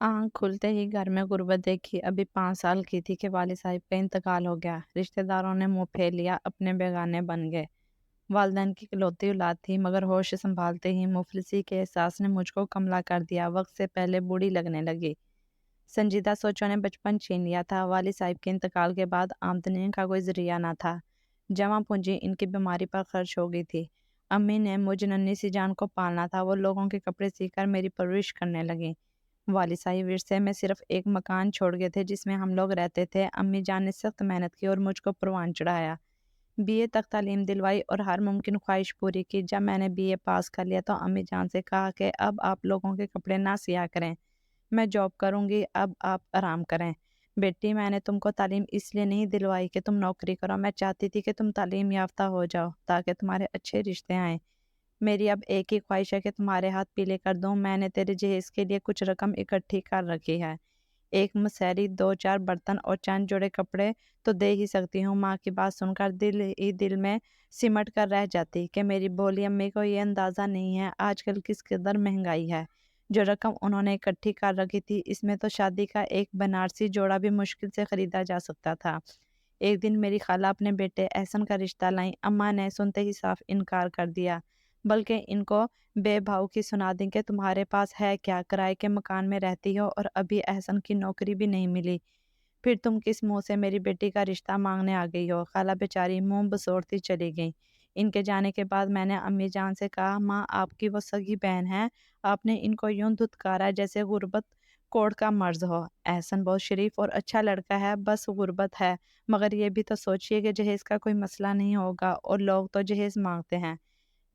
आँख खुलते ही घर में गुर्बत देखी। अभी 5 साल की थी कि वालिद साहब का इंतकाल हो गया। रिश्तेदारों ने मुंह फेर लिया, अपने बेगाने बन गए। वालदैन की इकलौती औलाद थी, मगर होश संभालते ही मुफलिसी के एहसास ने मुझको कमला कर दिया। वक्त से पहले बूढ़ी लगने लगी। संजीदा सोचों ने बचपन छीन लिया था। वालिद साहब के इंतकाल के बाद आमदनी का कोई जरिया ना था। जमा पूंजी इनकी बीमारी पर खर्च हो गई थी। अम्मी ने मुझ नन्ही सी जान को पालना था। वो लोगों के कपड़े सीकर मेरी परवरिश करने लगी। वालिद साहब विरसे में सिर्फ एक मकान छोड़ गए थे जिसमें हम लोग रहते थे। अम्मी जान ने सख्त मेहनत की और मुझको परवान चढ़ाया। बीए तक तालीम दिलवाई और हर मुमकिन ख्वाहिश पूरी की। जब मैंने बीए पास कर लिया तो अम्मी जान से कहा कि अब आप लोगों के कपड़े ना सिया करें, मैं जॉब करूंगी, अब आप आराम करें। बेटी, मैंने तुमको तालीम इसलिए नहीं दिलवाई कि तुम नौकरी करो, मैं चाहती थी कि तुम तालीम याफ्ता हो जाओ ताकि तुम्हारे अच्छे रिश्ते आए। मेरी अब एक ही ख्वाहिश है कि तुम्हारे हाथ पीले कर दूं। मैंने तेरे जहेज के लिए कुछ रकम इकट्ठी कर रखी है। एक मसहरी, दो चार बर्तन और चंद जोड़े कपड़े तो दे ही सकती हूँ। माँ की बात सुनकर दिल ही दिल में सिमट कर रह जाती कि मेरी भोली अम्मी को ये अंदाज़ा नहीं है आजकल किस कदर महंगाई है। जो रकम उन्होंने इकट्ठी कर रखी थी, इसमें तो शादी का एक बनारसी जोड़ा भी मुश्किल से खरीदा जा सकता था। एक दिन मेरी खाला अपने बेटे एहसन का रिश्ता लाई। अम्मा ने सुनते ही साफ इनकार कर दिया, बल्कि इनको बेभाव की सुना दी कि तुम्हारे पास है क्या, किराए के मकान में रहती हो और अभी एहसन की नौकरी भी नहीं मिली, फिर तुम किस मुंह से मेरी बेटी का रिश्ता मांगने आ गई हो। खाला बेचारी मुंह बसोड़ती चली गई। इनके जाने के बाद मैंने अम्मी जान से कहा, माँ आपकी वो सगी बहन है, आपने इनको यूं धुतकारा जैसे गुर्बत कोड़ का मर्ज हो। एहसन बहुत शरीफ और अच्छा लड़का है, बस गुर्बत है। मगर ये भी तो सोचिए कि जहेज का कोई मसला नहीं होगा और लोग तो जहेज मांगते हैं।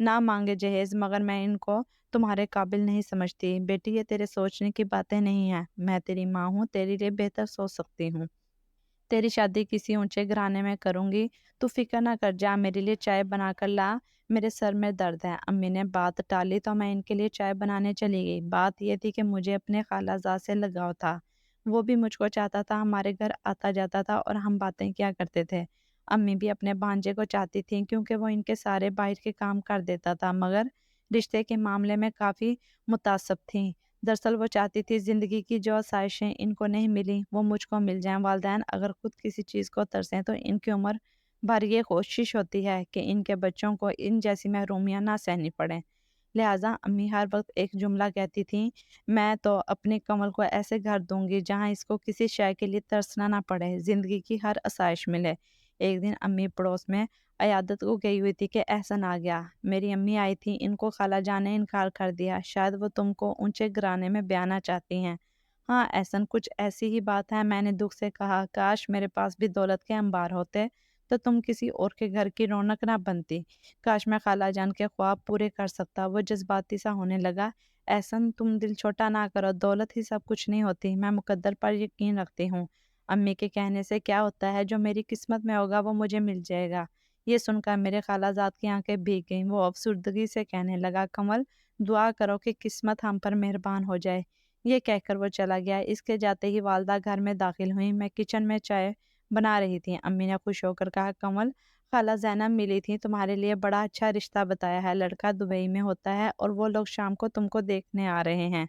ना मांगे जहेज, मगर मैं इनको तुम्हारे काबिल नहीं समझती। बेटी, ये तेरे सोचने की बातें नहीं हैं। मैं तेरी माँ हूँ, तेरे लिए बेहतर सोच सकती हूँ। तेरी शादी किसी ऊंचे घराने में करूंगी। तू फिक्र ना कर, जा मेरे लिए चाय बना कर ला, मेरे सर में दर्द है। अम्मी ने बात टाली तो मैं इनके लिए चाय बनाने चली गई। बात यह थी कि मुझे अपने खालाजाद से लगाव था। वो भी मुझको चाहता था, हमारे घर आता जाता था और हम बातें किया करते थे। अम्मी भी अपने भांजे को चाहती थी क्योंकि वो इनके सारे बाहर के काम कर देता था, मगर रिश्ते के मामले में काफ़ी मुतासब थी। दरअसल वो चाहती थी ज़िंदगी की जो आसाइशें इनको नहीं मिली वो मुझको मिल जाएं। वालदैन अगर खुद किसी चीज़ को तरसें तो इनकी उम्र भर ये कोशिश होती है कि इनके बच्चों को इन जैसी महरूमियाँ ना सहनी पड़ें। लिहाजा अम्मी हर वक्त एक जुमला कहती थी, मैं तो अपनी कमल को ऐसे घर दूंगी जहाँ इसको किसी शय के लिए तरसना ना पड़े, ज़िंदगी की हर आसाइश मिले। एक दिन अम्मी पड़ोस में अयादत को गई हुई थी कि एहसन आ गया। मेरी अम्मी आई थी, इनको खाला जान ने इनकार कर दिया। शायद वो तुमको ऊंचे घराने में ब्याना चाहती हैं। हाँ एहसन, कुछ ऐसी ही बात है। मैंने दुख से कहा, काश मेरे पास भी दौलत के अंबार होते तो तुम किसी और के घर की रौनक ना बनती। काश मैं खाला जान के ख्वाब पूरे कर सकता। वो जज्बाती सा होने लगा। एहसन, तुम दिल छोटा ना करो, दौलत ही सब कुछ नहीं होती। मैं मुकद्दर पर यकीन रखती हूँ। अम्मी के कहने से क्या होता है, जो मेरी किस्मत में होगा वो मुझे मिल जाएगा। ये सुनकर मेरे खालाजाद की आंखें भीग गईं। वो अफसुर्दगी से कहने लगा, कमल दुआ करो कि किस्मत हम पर मेहरबान हो जाए। ये कहकर वो चला गया। इसके जाते ही वालदा घर में दाखिल हुई। मैं किचन में चाय बना रही थी। अम्मी ने खुश होकर कहा, कमल खाला जैनब मिली थी, तुम्हारे लिए बड़ा अच्छा रिश्ता बताया है। लड़का दुबई में होता है और वो लोग शाम को तुमको देखने आ रहे हैं।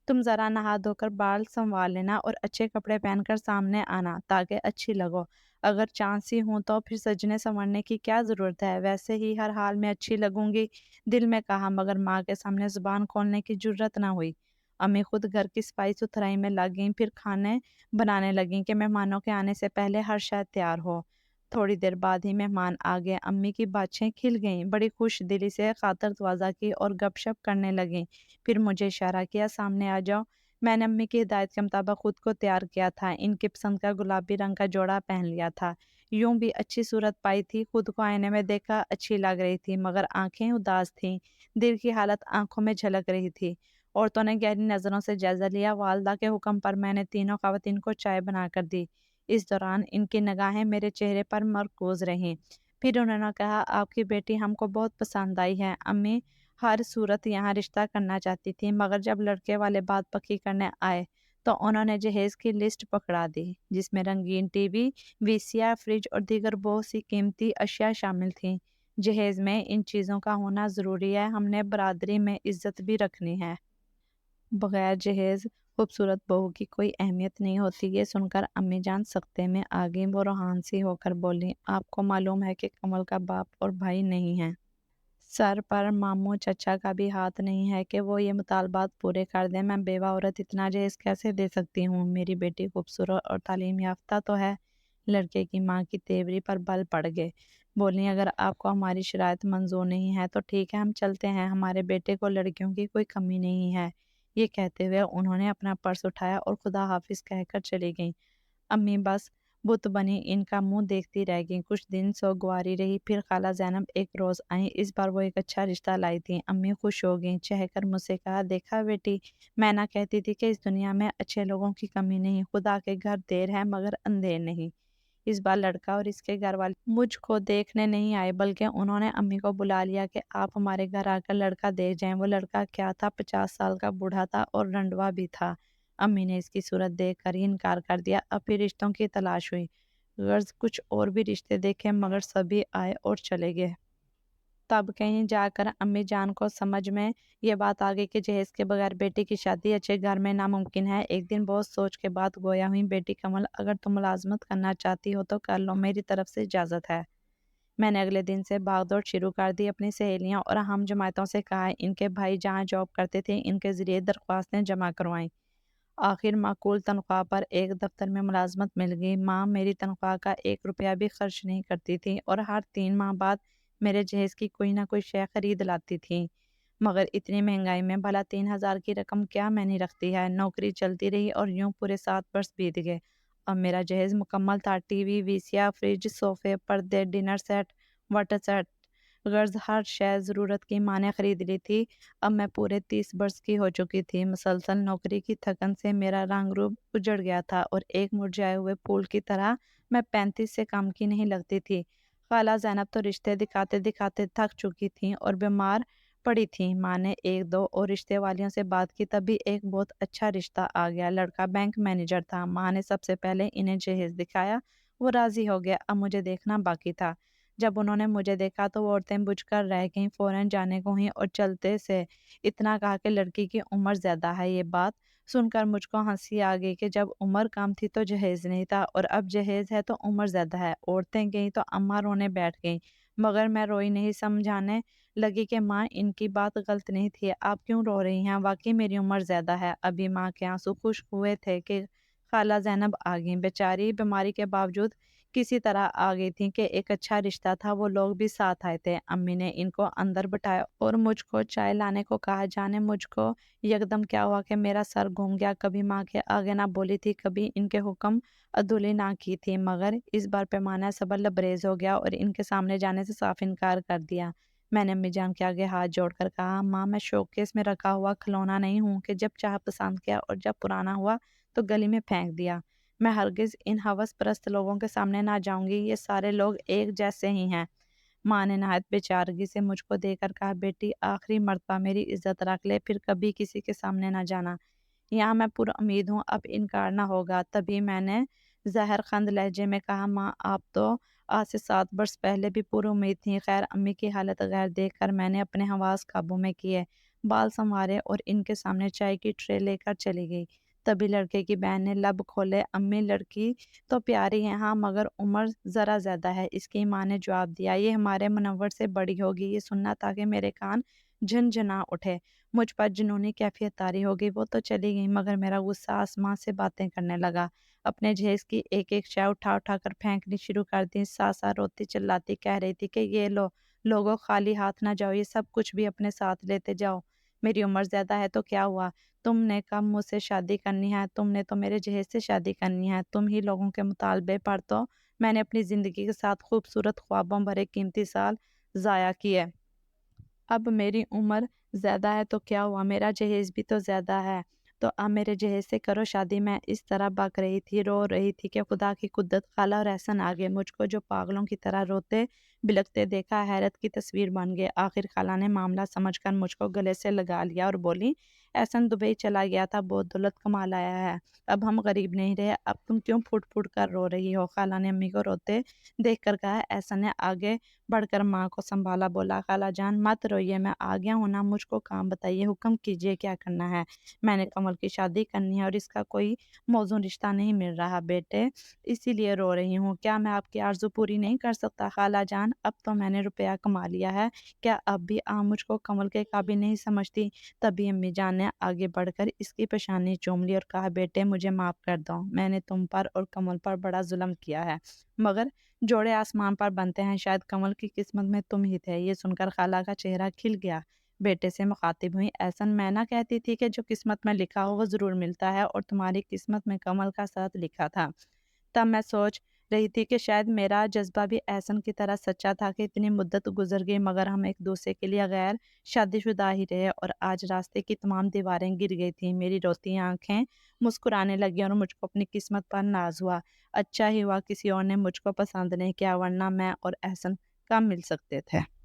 तुम जरा नहा धोकर बाल संवार लेना और अच्छे कपड़े पहनकर सामने आना ताकि अच्छी लगो। अगर चांसी हूं तो फिर सजने संवरने की क्या जरूरत है, वैसे ही हर हाल में अच्छी लगूंगी। दिल में कहा, मगर माँ के सामने जुबान खोलने की जुर्रत ना हुई। अम्मी खुद घर की सफाई सुथराई में लग गईं, फिर खाने बनाने लगीं कि मेहमानों के आने से पहले हर शय तैयार हो। थोड़ी देर बाद ही मेहमान आ गए। अम्मी की बातें खिल गईं, बड़ी खुश दिली से खातर तवाज़ा की और गपशप करने लगीं। फिर मुझे इशारा किया, सामने आ जाओ। मैंने अम्मी की हिदायत के मुताबिक खुद को तैयार किया था। इनकी पसंद का गुलाबी रंग का जोड़ा पहन लिया था। यूं भी अच्छी सूरत पाई थी। खुद को आईने में देखा अच्छी लग रही थी, मगर आंखें उदास थीं। दिल की हालत आंखों में झलक रही थी। औरतों ने गहरी नज़रों से जायजा लिया। वालदा के हुक्म पर मैंने तीनों खवातीन को चाय बनाकर दी। इस दौरान इनकी निगाहें मेरे चेहरे पर मरकूज रहीं। फिर उन्होंने कहा, आपकी बेटी हमको बहुत पसंद आई है। अम्मी हर सूरत यहाँ रिश्ता करना चाहती थी, मगर जब लड़के वाले बात पक्की करने आए तो उन्होंने जहेज की लिस्ट पकड़ा दी जिसमें रंगीन टीवी, वीसीआर, फ्रिज और दीगर बहुत सी कीमती अशिया शामिल थीं। जहेज में इन चीज़ों का होना ज़रूरी है, हमने बरादरी में इज्जत भी रखनी है। बगैर जहेज खूबसूरत बहू की कोई अहमियत नहीं होती। ये सुनकर अम्मी जान सकते में आ गई। वो रूहान सी होकर बोली, आपको मालूम है कि कमल का बाप और भाई नहीं है। सर पर मामू चचा का भी हाथ नहीं है कि वो ये मुतालबात पूरे कर दें। मैं बेवा औरत इतना जहेज कैसे दे सकती हूँ? मेरी बेटी खूबसूरत और तालीम याफ्ता तो है। लड़के की माँ की तेवरी पर बल पड़ गए। बोली, अगर आपको हमारी शराइत मंजूर नहीं है तो ठीक है, हम चलते हैं। हमारे बेटे को लड़कियों की कोई कमी नहीं है। ये कहते हुए उन्होंने अपना पर्स उठाया और खुदा हाफिज कहकर चली गईं। अम्मी बस बुत बनी इनका मुंह देखती रह गईं। कुछ दिन सोगवारी रही, फिर खाला ज़ैनब एक रोज़ आई। इस बार वो एक अच्छा रिश्ता लाई थी। अम्मी खुश हो गईं, चहकर मुझसे कहा, देखा बेटी, मैं ना कहती थी कि इस दुनिया में अच्छे लोगों की कमी नहीं। खुदा के घर देर है मगर अंधेर नहीं। इस बार लड़का और इसके घर वाले मुझको देखने नहीं आए, बल्कि उन्होंने अम्मी को बुला लिया कि आप हमारे घर आकर लड़का देख जाएं। वो लड़का क्या था, 50 साल का बूढ़ा था और रंडवा भी था। अम्मी ने इसकी सूरत देखकर ही इनकार कर दिया। अब फिर रिश्तों की तलाश हुई। गर्ज कुछ और भी रिश्ते देखे मगर सभी आए और चले गए। तब कहीं जाकर अम्मी जान को समझ में ये बात आ गई कि जहेज के बगैर बेटी की शादी अच्छे घर में नामुमकिन है। एक दिन बहुत सोच के बाद गोया हुई, बेटी कमल, अगर तुम मुलाजमत करना चाहती हो तो कर लो, मेरी तरफ से इजाज़त है। मैंने अगले दिन से भागदौड़ शुरू कर दी। अपनी सहेलियां और हम जमायतों से कहा, इनके भाई जहाँ जॉब करते थे इनके ज़रिए दरख्वास्तें जमा करवाईं। आखिर माकूल तनख्वाह पर एक दफ्तर में मुलाजमत मिल गई। माँ मेरी तनख्वाह का 1 रुपया भी खर्च नहीं करती थी और हर 3 माह बाद मेरे जहेज की कोई ना कोई शय खरीद लाती थी। मगर इतनी महंगाई में भला 3,000 की रकम क्या मैंने रखती है। नौकरी चलती रही और यूं पूरे 7 वर्ष बीत गए। अब मेरा जहेज मुकम्मल था। टीवी, वीसीआर, फ्रिज, सोफे, पर्दे, डिनर सेट, वाटर सेट, गर्ज हर शय ज़रूरत की माँ ने खरीद ली थी। अब मैं पूरे 30 वर्ष की हो चुकी थी। मुसलसल नौकरी की थकन से मेरा रंग रूप उजड़ गया था और एक मुरझाए हुए फूल की तरह मैं 35 से कम की नहीं लगती थी। खाला ज़ैनब तो रिश्ते दिखाते दिखाते थक चुकी थी और बीमार पड़ी थी। माँ ने एक दो और रिश्ते वालियों से बात की, तभी एक बहुत अच्छा रिश्ता आ गया। लड़का बैंक मैनेजर था। माँ ने सबसे पहले इन्हें जहेज दिखाया। वो राजी हो गया। अब मुझे देखना बाकी था। जब उन्होंने मुझे देखा तो वो औरतें बुझकर रह गईं, फौरन जाने को ही और चलते से इतना कहा कि लड़की की उम्र ज़्यादा है। ये बात सुनकर मुझको हंसी आ गई कि जब उम्र कम थी तो जहेज नहीं था और अब जहेज है तो उम्र ज़्यादा है। औरतें गईं तो अम्मा रोने बैठ गईं, मगर मैं रोई नहीं। समझाने लगी कि माँ, इनकी बात गलत नहीं थी, आप क्यों रो रही हैं? वाकई मेरी उम्र ज़्यादा है। अभी माँ के आंसू खुश्क हुए थे कि खाला ज़ैनब आ गई। बेचारी बीमारी के बावजूद किसी तरह आ गई थी कि एक अच्छा रिश्ता था। वो लोग भी साथ आए थे। अम्मी ने इनको अंदर बिठाया और मुझको चाय लाने को कहा। जाने मुझको यकदम क्या हुआ कि मेरा सर घूम गया। कभी माँ के आगे ना बोली थी, कभी इनके हुक्म अधूली ना की थी, मगर इस बार पैमाना सबर लबरेज हो गया और इनके सामने जाने से साफ इनकार कर दिया। मैंने अम्मी जान के आगे हाथ जोड़कर कहा, माँ, मैं शोकेस में रखा हुआ खिलौना नहीं हूँ कि जब चाह पसंद किया और जब पुराना हुआ तो गली में फेंक दिया। मैं हरगिज़ इन हवस परस्त लोगों के सामने ना जाऊंगी। ये सारे लोग एक जैसे ही हैं। माँ ने नहायत बेचारगी से मुझको देकर कहा, बेटी, आखिरी मर्तबा मेरी इज्जत रख ले, फिर कभी किसी के सामने ना जाना। यहाँ मैं पूरा उम्मीद हूँ अब इनकार ना होगा। तभी मैंने जहरखंद लहजे में कहा, माँ, आप तो आज से 7 वर्ष पहले भी पूरी उम्मीद थी। खैर, अम्मी की हालत गैर देख कर मैंने अपने हवास काबू में किए, बाल संवारे और इनके सामने चाय की ट्रे लेकर चली गई। तभी लड़के की बहन ने लब खोले, अम्मी, लड़की तो प्यारी है, हाँ, मगर उम्र ज़रा ज़्यादा है। इसकी माँ ने जवाब दिया, ये हमारे मुनव्वर से बड़ी होगी। ये सुनना था कि मेरे कान झनझना उठे। मुझ पर जुनूनी कैफियत तारी हो गई। वो तो चली गई मगर मेरा गुस्सा आसमां से बातें करने लगा। अपने जहेज की एक एक शय उठा उठा कर फेंकनी शुरू कर दी। सासा रोती चिल्लाती कह रही थी कि ये लो, लोगों, खाली हाथ ना जाओ, ये सब कुछ भी अपने साथ लेते जाओ। मेरी उम्र ज़्यादा है तो क्या हुआ? तुमने कब मुझसे शादी करनी है? तुमने तो मेरे जहेज से शादी करनी है। तुम ही लोगों के मुतालबे पर तो मैंने अपनी ज़िंदगी के साथ खूबसूरत ख्वाबों भरे कीमती साल ज़ाया किए। अब मेरी उम्र ज़्यादा है तो क्या हुआ? मेरा जहेज भी तो ज़्यादा है। तो अब मेरे जहेज से करो शादी। मैं इस तरह बक रही थी, रो रही थी कि खुदा की कुद्रत, खाला और एहसन आ गए। मुझको जो पागलों की तरह रोते बिलखते देखा, हैरत की तस्वीर बन गए। आखिर खाला ने मामला समझकर मुझको गले से लगा लिया और बोली, एहसन दुबई चला गया था, बहुत दौलत कमा लाया है, अब हम गरीब नहीं रहे, अब तुम क्यों फूट फूट कर रो रही हो? खाला ने अम्मी को रोते देखकर कहा। एहसन ने आगे बढ़कर माँ को संभाला, बोला, खाला जान मत रोइए, मैं आ गया हूँ ना, मुझको काम बताइए, हुक्म कीजिए क्या करना है। मैंने कमल की शादी करनी है और इसका कोई मौजूद रिश्ता नहीं मिल रहा बेटे, इसीलिए रो रही हूँ। क्या मैं आपकी आरज़ू पूरी नहीं कर सकता खाला जान? अब तो मैंने रुपया कमा लिया है, क्या अब भी आप मुझको कमल के काबिल नहीं समझती? तभी अम्मी जान ने आगे बढ़कर इसकी पेशानी चूम ली और कहा, बेटे मुझे माफ़ कर दो, मैंने तुम पर और कमल पर बड़ा जुल्म किया है, मगर जोड़े आसमान पर बनते हैं, शायद कमल की किस्मत में तुम ही थे। ये सुनकर खाला का चेहरा खिल गया। बेटे से मुखातिब हुई, ऐसा मैं ना कहती थी कि जो किस्मत में लिखा हो वो ज़रूर मिलता है, और तुम्हारी किस्मत में कमल का साथ लिखा था। तब मैं सोच रही थी कि शायद मेरा जज्बा भी एहसन की तरह सच्चा था कि इतनी मुद्दत गुजर गई मगर हम एक दूसरे के लिए गैर शादीशुदा ही रहे, और आज रास्ते की तमाम दीवारें गिर गई थी, मेरी रोती आंखें मुस्कुराने लगी और मुझको अपनी किस्मत पर नाज हुआ। अच्छा ही हुआ किसी और ने मुझको पसंद नहीं किया, वरना मैं और एहसन कब मिल सकते थे।